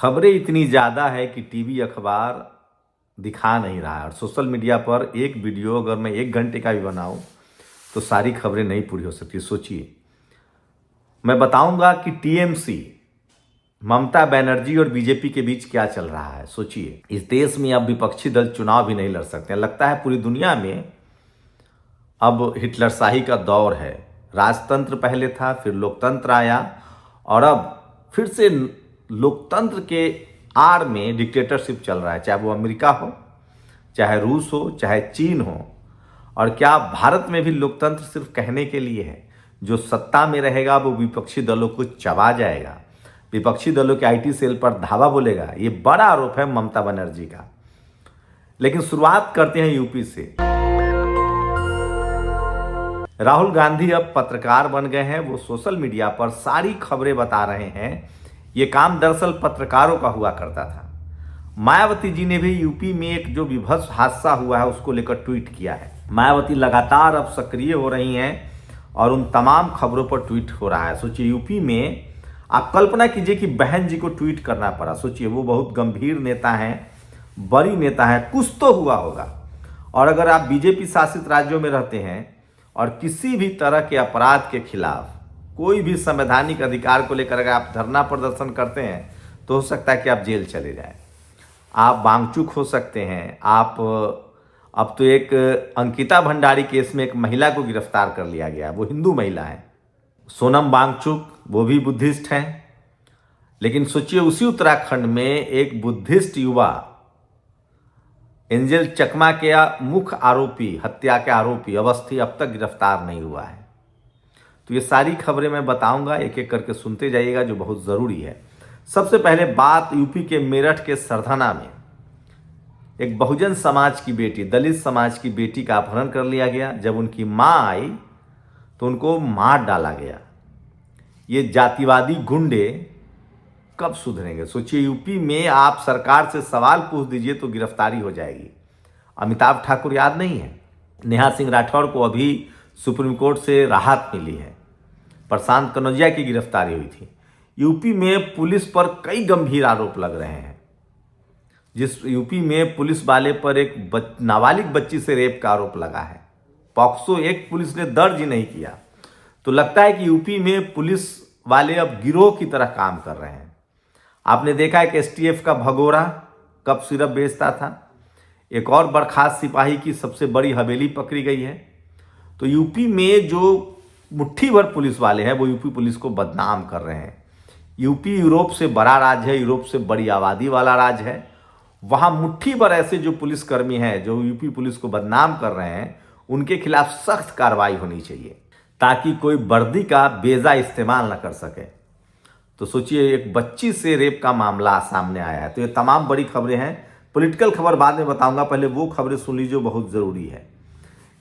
खबरें इतनी ज़्यादा है कि टीवी अखबार दिखा नहीं रहा है। और सोशल मीडिया पर एक वीडियो अगर मैं 1 घंटे का भी बनाऊं तो सारी खबरें नहीं पूरी हो सकती। सोचिए, मैं बताऊंगा कि टीएमसी, ममता बनर्जी और बीजेपी के बीच क्या चल रहा है। सोचिए, इस देश में अब विपक्षी दल चुनाव भी नहीं लड़ सकते। लगता है पूरी दुनिया में अब हिटलरशाही का दौर है। राजतंत्र पहले था, फिर लोकतंत्र आया और अब फिर से लोकतंत्र के आड़ में डिक्टेटरशिप चल रहा है, चाहे वो अमेरिका हो, चाहे रूस हो, चाहे चीन हो। और क्या भारत में भी लोकतंत्र सिर्फ कहने के लिए है? जो सत्ता में रहेगा वो विपक्षी दलों को चबा जाएगा, विपक्षी दलों के आईटी सेल पर धावा बोलेगा। ये बड़ा आरोप है ममता बनर्जी का। लेकिन शुरुआत करते हैं यूपी से। राहुल गांधी अब पत्रकार बन गए हैं। वो सोशल मीडिया पर सारी खबरें बता रहे हैं। ये काम दरअसल पत्रकारों का हुआ करता था। मायावती जी ने भी यूपी में एक जो विभत्स हादसा हुआ है उसको लेकर ट्वीट किया है। मायावती लगातार अब सक्रिय हो रही हैं और उन तमाम खबरों पर ट्वीट हो रहा है। सोचिए, यूपी में आप कल्पना कीजिए कि बहन जी को ट्वीट करना पड़ा। सोचिए, वो बहुत गंभीर नेता हैं, बड़ी नेता हैं, कुछ तो हुआ होगा। और अगर आप बीजेपी शासित राज्यों में रहते हैं और किसी भी तरह के अपराध के खिलाफ कोई भी संवैधानिक अधिकार को लेकर अगर आप धरना प्रदर्शन करते हैं तो हो सकता है कि आप जेल चले जाएं, आप बांगचूक हो सकते हैं। आप अब तो एक अंकिता भंडारी केस में एक महिला को गिरफ्तार कर लिया गया, वो हिंदू महिला है, सोनम वांगचुक, वो भी बुद्धिस्ट हैं। लेकिन सोचिए, उसी उत्तराखंड में एक बुद्धिस्ट युवा एंजल चकमा के मुख्य आरोपी, हत्या के आरोपी अवस्थी अब तक गिरफ्तार नहीं हुआ है। तो ये सारी खबरें मैं बताऊंगा, एक एक करके सुनते जाइएगा, जो बहुत ज़रूरी है। सबसे पहले बात यूपी के मेरठ के सरधना में एक बहुजन समाज की बेटी, दलित समाज की बेटी का अपहरण कर लिया गया। जब उनकी मां आई तो उनको मार डाला गया। ये जातिवादी गुंडे कब सुधरेंगे? सोचिए, यूपी में आप सरकार से सवाल पूछ दीजिए तो गिरफ्तारी हो जाएगी। अमिताभ ठाकुर याद नहीं है? नेहा सिंह राठौर को अभी सुप्रीम कोर्ट से राहत मिली है। प्रशांत कनौजिया की गिरफ्तारी हुई थी। यूपी में पुलिस पर कई गंभीर आरोप लग रहे हैं। जिस यूपी में पुलिस वाले पर एक नाबालिग बच्ची से रेप का आरोप लगा है, पॉक्सो एक पुलिस ने दर्ज ही नहीं किया। तो लगता है कि यूपी में पुलिस वाले अब गिरोह की तरह काम कर रहे हैं। आपने देखा है कि एसटीएफ का भगोड़ा कप सिरप बेचता था। एक और बर्खास्त सिपाही की सबसे बड़ी हवेली पकड़ी गई है। तो यूपी में जो मुट्ठी भर पुलिस वाले हैं वो यूपी पुलिस को बदनाम कर रहे हैं। यूपी यूरोप से बड़ा राज्य है, यूरोप से बड़ी आबादी वाला राज्य है। वहाँ मुट्ठी भर ऐसे जो पुलिसकर्मी हैं जो यूपी पुलिस को बदनाम कर रहे हैं, उनके खिलाफ सख्त कार्रवाई होनी चाहिए ताकि कोई वर्दी का बेजा इस्तेमाल न कर सके। तो सोचिए, एक बच्ची से रेप का मामला सामने आया है। तो ये तमाम बड़ी खबरें हैं। पॉलिटिकल खबर बाद में बताऊंगा, पहले वो खबरें सुन लीजिए जो बहुत ज़रूरी है।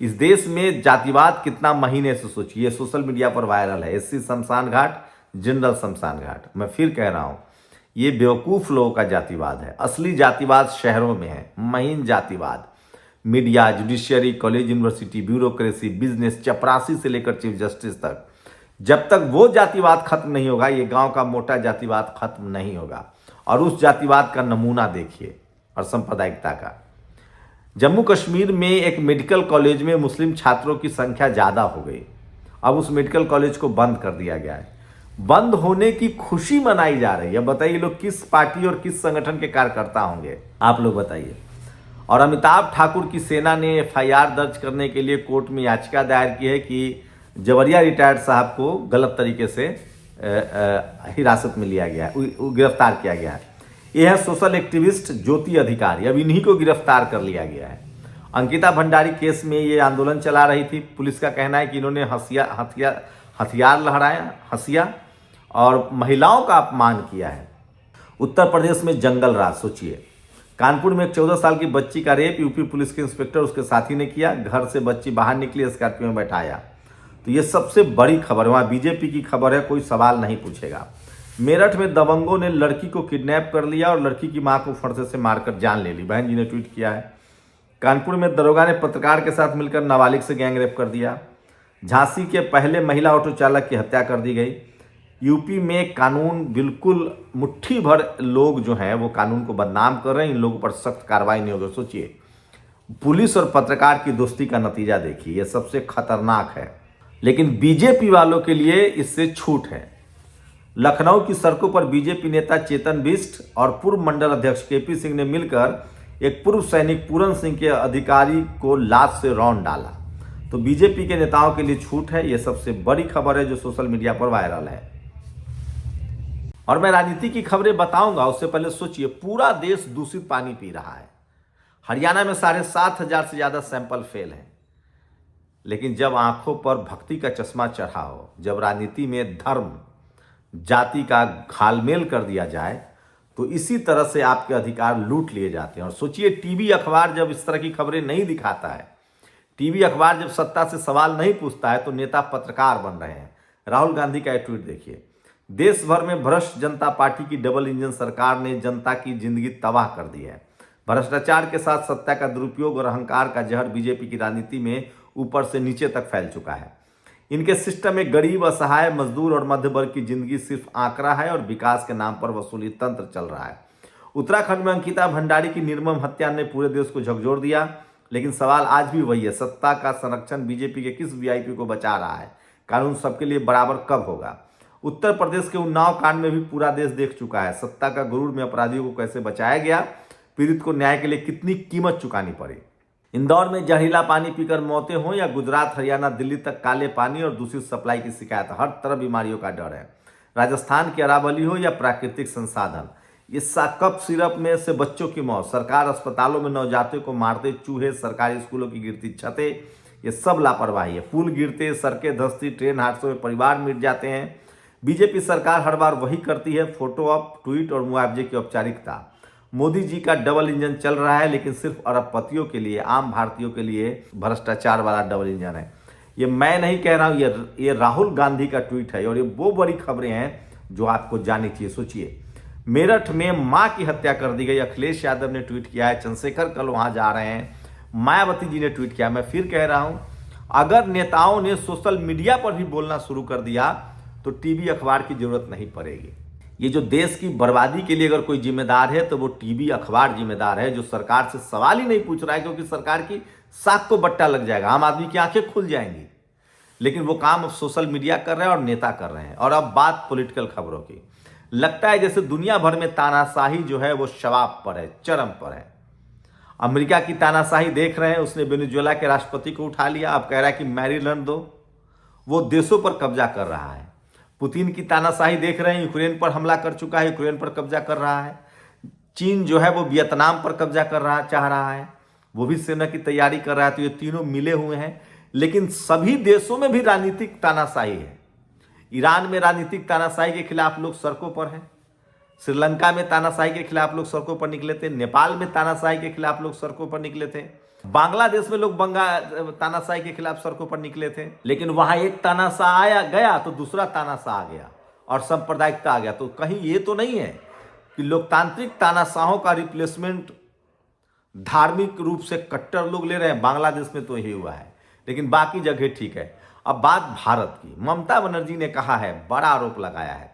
इस देश में जातिवाद कितना महीने से, सोचिए, सोशल मीडिया पर वायरल है। एससी शमशान घाट, जनरल शमशान घाट। मैं फिर कह रहा हूँ, ये बेवकूफ़ लोगों का जातिवाद है। असली जातिवाद शहरों में है, महीन जातिवाद। Media, judiciary, college, university, bureaucracy, business, चपरासी से लेकर चीफ जस्टिस तक, जब तक वो जातिवाद खत्म नहीं होगा, ये गांव का मोटा जातिवाद खत्म नहीं होगा। और उस जातिवाद का नमूना देखिए, और सांप्रदायिकता का। जम्मू कश्मीर में एक मेडिकल कॉलेज में मुस्लिम छात्रों की संख्या ज़्यादा हो गई। अब उस मेडिकल कॉलेज को बंद कर दिया गया है। बंद होने की खुशी मनाई जा रही है। बताइए, लोग किस पार्टी और किस संगठन के कार्यकर्ता होंगे, आप लोग बताइए। और अमिताभ ठाकुर की सेना ने एफआईआर दर्ज करने के लिए कोर्ट में याचिका दायर की है कि जवरिया रिटायर्ड साहब को गलत तरीके से हिरासत में लिया गया है, गिरफ्तार किया गया है। यह है सोशल एक्टिविस्ट ज्योति अधिकारी, अब इन्हीं को गिरफ्तार कर लिया गया है। अंकिता भंडारी केस में ये आंदोलन चला रही थी। पुलिस का कहना है कि इन्होंने हथियार लहराया, हंसिया और महिलाओं का अपमान किया है। उत्तर प्रदेश में जंगल राज। सोचिए, कानपुर में एक 14 साल की बच्ची का रेप यूपी पुलिस के इंस्पेक्टर उसके साथी ने किया। घर से बच्ची बाहर निकली, स्कॉर्पियो में बैठाया। तो ये सबसे बड़ी खबर है। वहाँ बीजेपी की खबर है, कोई सवाल नहीं पूछेगा। मेरठ में दबंगों ने लड़की को किडनैप कर लिया और लड़की की मां को फरसे से मारकर जान ले ली। बहन जी ने ट्वीट किया है। कानपुर में दरोगा ने पत्रकार के साथ मिलकर नाबालिग से गैंग रेप कर दिया। झांसी के पहले महिला ऑटो चालक की हत्या कर दी गई। यूपी में कानून बिल्कुल मुट्ठी भर लोग जो हैं वो कानून को बदनाम कर रहे हैं। इन लोगों पर सख्त कार्रवाई नहीं होगी। सोचिए, पुलिस और पत्रकार की दोस्ती का नतीजा देखिए, ये सबसे खतरनाक है। लेकिन बीजेपी वालों के लिए इससे छूट है। लखनऊ की सड़कों पर बीजेपी नेता चेतन बिष्ट और पूर्व मंडल अध्यक्ष केपी सिंह ने मिलकर एक पूर्व सैनिक पूरन सिंह के अधिकारी को लाश से रौंद डाला। तो बीजेपी के नेताओं के लिए छूट है। यह सबसे बड़ी खबर है जो सोशल मीडिया पर वायरल है। और मैं राजनीति की खबरें बताऊंगा उससे पहले सोचिए, पूरा देश दूषित पानी पी रहा है। हरियाणा में 7,500 से ज्यादा सैंपल फेल हैं। लेकिन जब आंखों पर भक्ति का चश्मा चढ़ा हो, जब राजनीति में धर्म जाति का घालमेल कर दिया जाए, तो इसी तरह से आपके अधिकार लूट लिए जाते हैं। और सोचिए, टीवी अखबार जब इस तरह की खबरें नहीं दिखाता है, टीवी अखबार जब सत्ता से सवाल नहीं पूछता है, तो नेता पत्रकार बन रहे हैं। राहुल गांधी का एक ट्वीट देखिए, देश भर में भ्रष्ट जनता पार्टी की डबल इंजन सरकार ने जनता की जिंदगी तबाह कर दी है। भ्रष्टाचार के साथ सत्ता का दुरुपयोग और अहंकार का जहर बीजेपी की राजनीति में ऊपर से नीचे तक फैल चुका है। इनके सिस्टम में गरीब, असहाय, मजदूर और मध्य वर्ग की जिंदगी सिर्फ आंकड़ा है और विकास के नाम पर वसूली तंत्र चल रहा है। उत्तराखंड में अंकिता भंडारी की निर्मम हत्या ने पूरे देश को झकझोर दिया। लेकिन सवाल आज भी वही है, सत्ता का संरक्षण बीजेपी के किस वीआईपी को बचा रहा है? कानून सबके लिए बराबर कब होगा? उत्तर प्रदेश के उन्नाव कांड में भी पूरा देश देख चुका है, सत्ता का गुरूर में अपराधियों को कैसे बचाया गया, पीड़ित को न्याय के लिए कितनी कीमत चुकानी पड़ी। इंदौर में जहरीला पानी पीकर मौतें हों या गुजरात, हरियाणा, दिल्ली तक काले पानी और दूषित सप्लाई की शिकायत, हर तरफ बीमारियों का डर है। राजस्थान की अरावली हो या प्राकृतिक संसाधन, इस कप सिरप में से बच्चों की मौत, सरकार अस्पतालों में नवजातों को मारते चूहे, सरकारी स्कूलों की गिरती छतें, ये सब लापरवाही है। पुल गिरते, सड़कें धंसती, ट्रेन हादसों में परिवार मिट जाते हैं। बीजेपी सरकार हर बार वही करती है, फोटो अप, ट्वीट और मुआवजे की औपचारिकता। मोदी जी का डबल इंजन चल रहा है, लेकिन सिर्फ अरबपतियों के लिए, आम भारतीयों के लिए भ्रष्टाचार वाला डबल इंजन है। ये मैं नहीं कह रहा हूं, ये राहुल गांधी का ट्वीट है। और ये वो बड़ी खबरें हैं जो आपको जाननी चाहिए। सोचिए, मेरठ में मां की हत्या कर दी गई, अखिलेश यादव ने ट्वीट किया है, चंद्रशेखर कल वहां जा रहे हैं, मायावती जी ने ट्वीट किया। मैं फिर कह रहा हूं, अगर नेताओं ने सोशल मीडिया पर भी बोलना शुरू कर दिया तो टीवी अखबार की जरूरत नहीं पड़ेगी। ये जो देश की बर्बादी के लिए अगर कोई जिम्मेदार है तो वो टीवी अखबार जिम्मेदार है, जो सरकार से सवाल ही नहीं पूछ रहा है, क्योंकि सरकार की साख को बट्टा लग जाएगा, आम आदमी की आंखें खुल जाएंगी। लेकिन वो काम अब सोशल मीडिया कर रहे हैं और नेता कर रहे हैं। और अब बात पॉलिटिकल खबरों की। लगता है जैसे दुनिया भर में तानाशाही जो है वो शवाब पर है, चरम पर है। अमेरिका की तानाशाही देख रहे हैं, उसने वेनेजुएला के राष्ट्रपति को उठा लिया, अब कह रहा है कि मैरीलैंड दो। वो देशों पर कब्जा कर रहा है। पुतिन की तानाशाही देख रहे हैं, यूक्रेन पर हमला कर चुका है, यूक्रेन पर कब्जा कर रहा है। चीन जो है वो वियतनाम पर कब्जा कर रहा चाह रहा है, वो भी सेना की तैयारी कर रहा है। तो ये तीनों मिले हुए हैं, लेकिन सभी देशों में भी राजनीतिक तानाशाही है। ईरान में राजनीतिक तानाशाही के खिलाफ लोग सड़कों पर हैं, श्रीलंका में तानाशाही के खिलाफ लोग सड़कों पर निकले थे, नेपाल में तानाशाही के खिलाफ लोग सड़कों पर निकले थे, बांग्लादेश में लोग तानाशाही के खिलाफ सड़कों पर निकले थे। लेकिन वहां एक तानाशाह आया गया तो दूसरा तानाशाह आ गया और सांप्रदायिकता आ गया। तो कहीं ये तो नहीं है कि लोकतांत्रिक तानाशाहों का रिप्लेसमेंट धार्मिक रूप से कट्टर लोग ले रहे हैं? बांग्लादेश में तो यही हुआ है, लेकिन बाकी जगह ठीक है। अब बात भारत की। ममता बनर्जी ने कहा है, बड़ा आरोप लगाया है।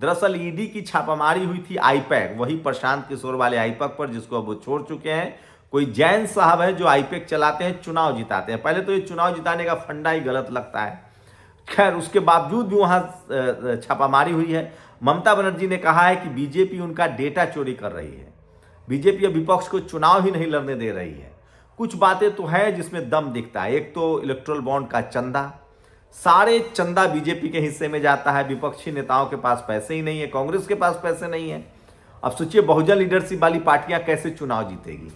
दरअसल ईडी की छापामारी हुई थी आईपैक, वही प्रशांत किशोर वाले आईपैक पर, जिसको अब वो छोड़ चुके हैं। कोई जैन साहब है जो आईपैक चलाते हैं, चुनाव जिताते हैं। पहले तो ये चुनाव जिताने का फंडा ही गलत लगता है। खैर, उसके बावजूद भी वहां छापामारी हुई है। ममता बनर्जी ने कहा है कि बीजेपी उनका डेटा चोरी कर रही है, बीजेपी विपक्ष को चुनाव ही नहीं लड़ने दे रही है। कुछ बातें तो है जिसमें दम दिखता है। एक तो इलेक्ट्रल बॉन्ड का चंदा, सारे चंदा बीजेपी के हिस्से में जाता है। विपक्षी नेताओं के पास पैसे ही नहीं है, कांग्रेस के पास पैसे नहीं है। अब सोचिए, बहुजन लीडरशिप वाली पार्टियां कैसे चुनाव जीतेगी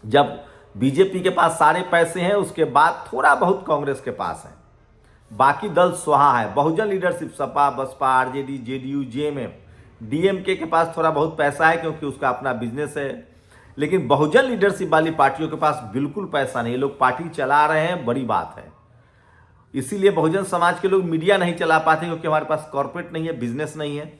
जब बीजेपी के पास सारे पैसे हैं, उसके बाद थोड़ा बहुत कांग्रेस के पास है, बाकी दल स्वाहा है। बहुजन लीडरशिप सपा, बसपा, आरजेडी, जेडीयू, जेएमएम, डीएमके के पास थोड़ा बहुत पैसा है क्योंकि उसका अपना बिजनेस है। लेकिन बहुजन लीडरशिप वाली पार्टियों के पास बिल्कुल पैसा नहीं। लोग पार्टी चला रहे हैं, बड़ी बात है। इसीलिए बहुजन समाज के लोग मीडिया नहीं चला पाते, क्योंकि हमारे पास कॉर्पोरेट नहीं है, बिजनेस नहीं है।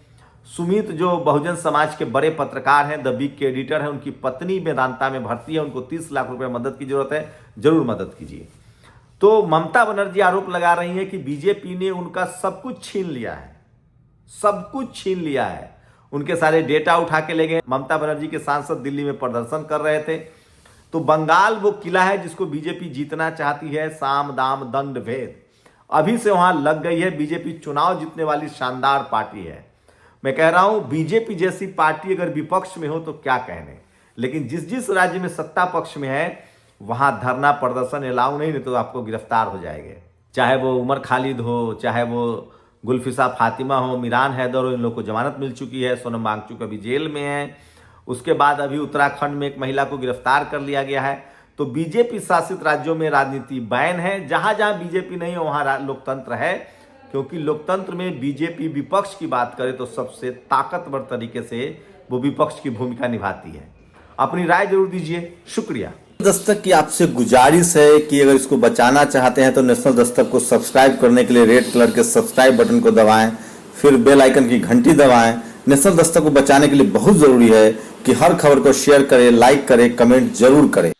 सुमित जो बहुजन समाज के बड़े पत्रकार हैं, द वीक के एडिटर हैं, उनकी पत्नी वेदांता में भर्ती है, उनको 30 लाख रुपए मदद की जरूरत है, जरूर मदद कीजिए। तो ममता बनर्जी आरोप लगा रही है कि बीजेपी ने उनका सब कुछ छीन लिया है। सब कुछ छीन लिया है। उनके सारे डेटा उठा के ले गए। ममता बनर्जी के सांसद दिल्ली में प्रदर्शन कर रहे थे। तो बंगाल वो किला है जिसको बीजेपी जीतना चाहती है, साम दाम दंड भेद। अभी से वहां लग गई है। बीजेपी चुनाव जीतने वाली शानदार पार्टी है। मैं कह रहा हूं बीजेपी जैसी पार्टी अगर विपक्ष में हो तो क्या कहने, लेकिन जिस जिस राज्य में सत्ता पक्ष में है वहां धरना प्रदर्शन अलाउ नहीं तो आपको गिरफ्तार हो जाएंगे। चाहे वो उमर खालिद हो, चाहे वो गुलफिसा फातिमा हो, मिरान हैदर हो, इन लोग को जमानत मिल चुकी है। सोनम वांगचुक अभी जेल में है। उसके बाद अभी उत्तराखंड में एक महिला को गिरफ्तार कर लिया गया है। तो बीजेपी शासित राज्यों में राजनीति बैन है। जहां जहां बीजेपी नहीं है वहां लोकतंत्र है, क्योंकि लोकतंत्र में बीजेपी विपक्ष की बात करे तो सबसे ताकतवर तरीके से वो विपक्ष की भूमिका निभाती है। अपनी राय जरूर दीजिए। शुक्रिया। दस्तक की आपसे गुजारिश है कि अगर इसको बचाना चाहते हैं तो नेशनल दस्तक को सब्सक्राइब करने के लिए रेड कलर के सब्सक्राइब बटन को दबाएं, फिर बेल आइकन की घंटी दबाएं। नेशनल दस्तक को बचाने के लिए बहुत जरूरी है कि हर खबर को शेयर करें, लाइक करें, कमेंट जरूर करें।